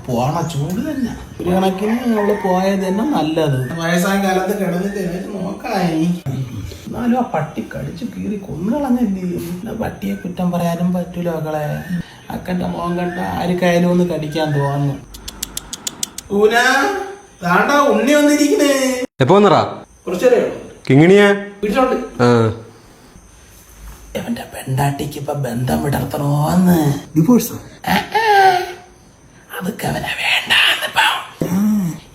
പോണ ചൂട് തന്നെ. ഒരു കണക്കിന് അവള് പോയത് തന്നെ നല്ലത്. വയസ്സായ കാലത്ത് കിടന്നിട്ട് നോക്കായി. എന്നാലും ആ പട്ടി കടിച്ചു കീറി കൊന്നുകളഞ്ഞല്ലേ. പട്ടിയെ കുറ്റം പറയാനും പറ്റൂല മക്കളെ. അക്കന്റെ മോൻ കണ്ട ആർക്കായാലും ഒന്ന് കടിക്കാൻ തോന്നുന്നു. ഉണ്ണി വന്നിരിക്കുന്നേ. എപ്പോ വന്നറാ? കുറച്ചേരേ കിങ്ങിണിയാ വീട്ടിലോട്ട്. എവന്റെ പെണ്ടാട്ടിക്ക് ഇപ്പൊ ബന്ധം വിടർത്തണോന്ന്. ഡിവോഴ്സ് അതൊക്കെ അവനെ വേണ്ടാന്നിപ്പ.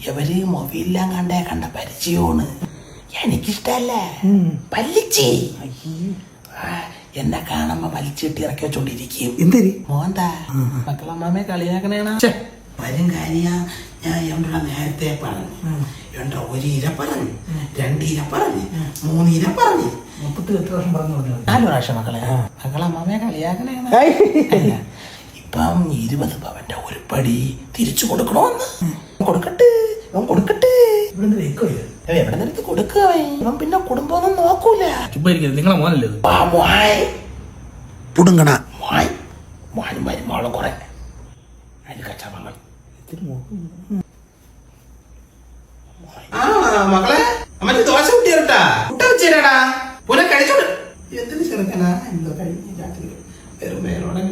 ഇവര് മൊബൈലെല്ലാം കണ്ട പരിചയമാണ്. എനിക്കിഷ്ടല്ല. പല്ലിച്ചി എന്നെ കാണുമ്പോ വലിച്ചിട്ട് ഇറക്കി വെച്ചോണ്ടിരിക്കും. എന്തരി മോന്താ മക്കളമ്മയെ കളിയാക്കണേണ. വരും കാര്യ ഞാൻ എവിടെ നേരത്തെ പറഞ്ഞു. എന്റെ 1 ഇര പറഞ്ഞു, 2 ഇര പറഞ്ഞു, 3 ഇര പറഞ്ഞു. 4 പ്രാവശ്യം മക്കളെ. മക്കളമ്മയെ കളിയാക്കണേണ. ഇപ്പം 20 പവന്റെ ഒരു പടി തിരിച്ചു കൊടുക്കണോന്ന്. കൊടുക്കട്ടെ എവിടെ നിന്നെടുത്ത് കൊടുക്കുക. ഇവൻ പിന്നെ കുടുംബമൊന്നും നോക്കൂല. നിങ്ങളെ മോനല്ലേ പുടുങ്ങണ മോനും മരുമോളും കുറെ അതിന് കച്ചവടങ്ങൾ. മക്കളെ അമ്മ ദോശ കുട്ടിയട്ടാ കുട്ട വെച്ചേരാടാ. പുന കഴിച്ചോട്. എന്തിനു ചെറുക്കനാ എന്തോ കഴിഞ്ഞ രാത്രി വെറും മേലോടെ